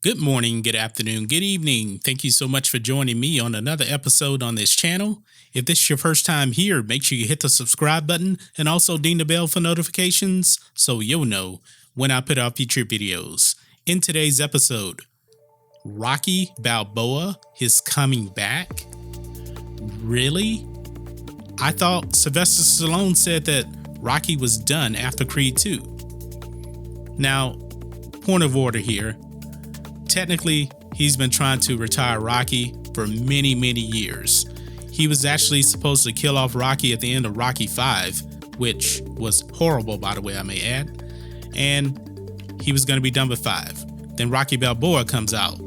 Good morning, good afternoon, good evening. Thank you so much for joining me on another episode on this channel. If this is your first time here, make sure you hit the subscribe button and also ding the bell for notifications so you'll know when I put out future videos. In today's episode, Rocky Balboa is coming back? Really? I thought Sylvester Stallone said that Rocky was done after Creed 2. Now, point of order here. Technically, he's been trying to retire Rocky for many years. He was actually supposed to kill off Rocky at the end of Rocky 5, which was horrible, by the way, I may add. And he was going to be done with 5. Then Rocky Balboa comes out.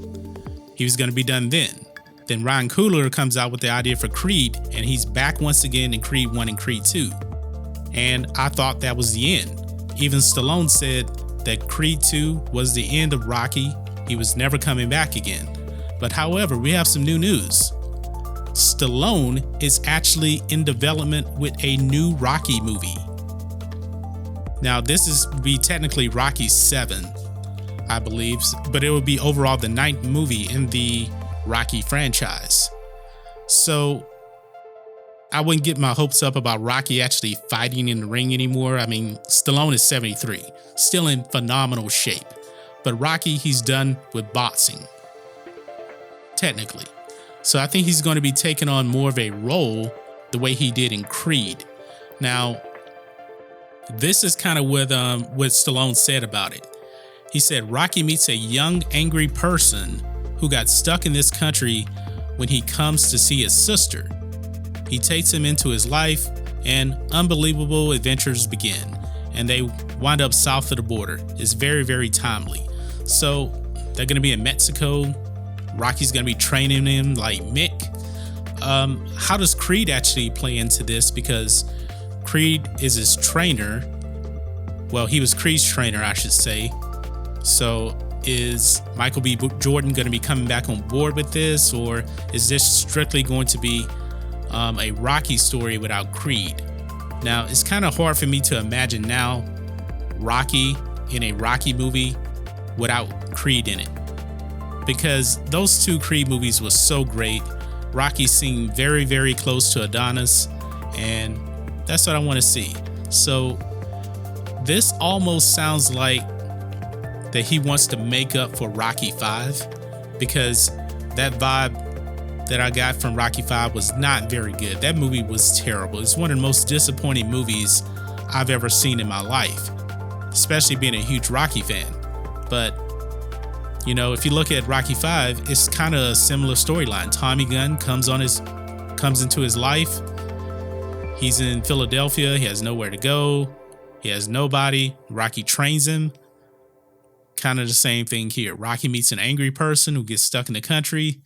He was going to be done then. Then Ryan Coogler comes out with the idea for Creed, and he's back once again in Creed 1 and Creed 2. And I thought that was the end. Even Stallone said that Creed 2 was the end of Rocky. He was never coming back again. But however, we have some new news. Stallone is actually in development with a new Rocky movie. Now, this is be technically Rocky 7, I believe, but it would be overall the 9th movie in the Rocky franchise. So I wouldn't get my hopes up about Rocky actually fighting in the ring anymore. I mean, Stallone is 73, still in phenomenal shape. But Rocky, he's done with boxing, technically. So I think he's going to be taking on more of a role the way he did in Creed. Now, this is kind of what Stallone said about it. He said, Rocky meets a young, angry person who got stuck in this country when he comes to see his sister. He takes him into his life and unbelievable adventures begin. And they wind up south of the border. It's very timely. So they're going to be in Mexico. Rocky's going to be training him like Mick. How does Creed actually play into this? Because Creed is his trainer. Well, he was Creed's trainer, I should say. So is Michael B. Jordan going to be coming back on board with this? Or is this strictly going to be a Rocky story without Creed? Now, it's kind of hard for me to imagine now Rocky in a Rocky movie without Creed in it, because those two Creed movies were so great. Rocky seemed very close to Adonis, and that's what I want to see. So this almost sounds like that he wants to make up for Rocky 5, because that vibe that I got from Rocky 5 was not very good. That movie was terrible. It's one of the most disappointing movies I've ever seen in my life, especially being a huge Rocky fan. But, you know, if you look at Rocky 5, it's kind of a similar storyline. Tommy Gunn comes into his life. He's in Philadelphia. He has nowhere to go. He has nobody. Rocky trains him. Kind of the same thing here. Rocky meets an angry person who gets stuck in the country.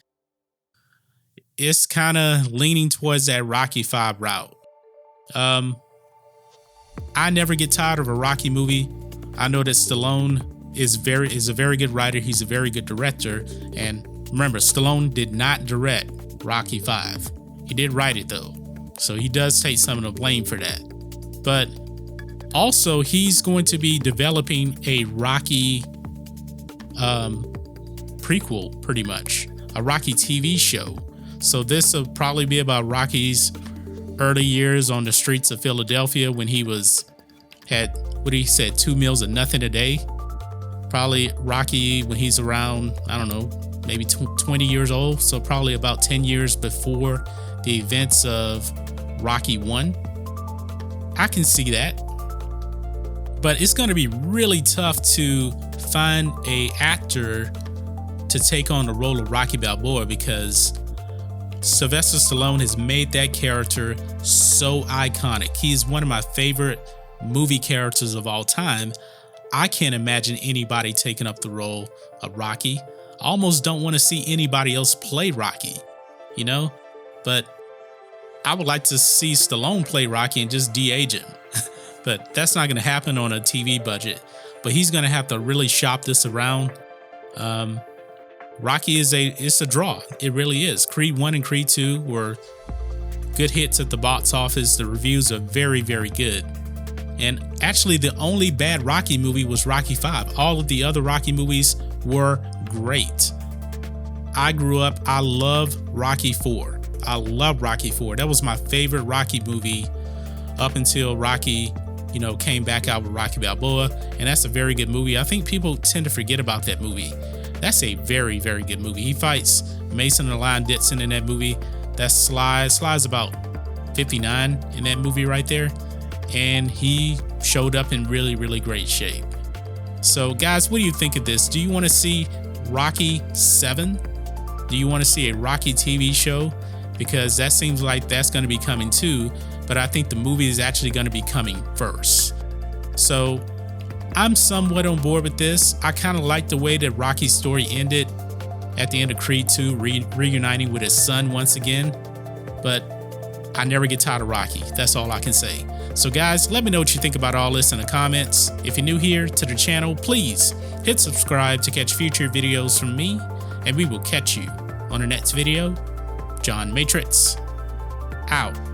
It's kind of leaning towards that Rocky 5 route. I never get tired of a Rocky movie. I know that Stallone is a very good writer. He's a very good director. And remember, Stallone did not direct Rocky 5. He did write it though. So he does take some of the blame for that. But also, he's going to be developing a Rocky prequel, pretty much. A Rocky TV show. So this will probably be about Rocky's early years on the streets of Philadelphia when he had 2 meals of nothing a day. Probably Rocky when he's around, I don't know, maybe 20 years old. So probably about 10 years before the events of Rocky 1. I can see that. But it's going to be really tough to find an actor to take on the role of Rocky Balboa, because Sylvester Stallone has made that character so iconic. He's one of my favorite movie characters of all time. I can't imagine anybody taking up the role of Rocky. I almost don't want to see anybody else play Rocky, you know? But I would like to see Stallone play Rocky and just de-age him. But that's not going to happen on a TV budget. But he's going to have to really shop this around. Rocky it's a draw. It really is. Creed 1 and Creed 2 were good hits at the box office. The reviews are very good. And actually, the only bad Rocky movie was Rocky 5. All of the other Rocky movies were great. I grew up, I love Rocky IV. I love Rocky IV. That was my favorite Rocky movie up until Rocky, came back out with Rocky Balboa. And that's a very good movie. I think people tend to forget about that movie. That's a very, very good movie. He fights Mason the Lion Ditson in that movie. That's Sly. Sly's about 59 in that movie right there. And he showed up in really, really great shape. So guys, what do you think of this? Do you want to see Rocky 7? Do you want to see a Rocky TV show? Because that seems like that's going to be coming too, but I think the movie is actually going to be coming first. So I'm somewhat on board with this. I kind of like the way that Rocky's story ended at the end of Creed 2, reuniting with his son once again, but I never get tired of Rocky. That's all I can say. So guys, let me know what you think about all this in the comments. If you're new here to the channel, please hit subscribe to catch future videos from me, and we will catch you on the next video. John Matrixx, out.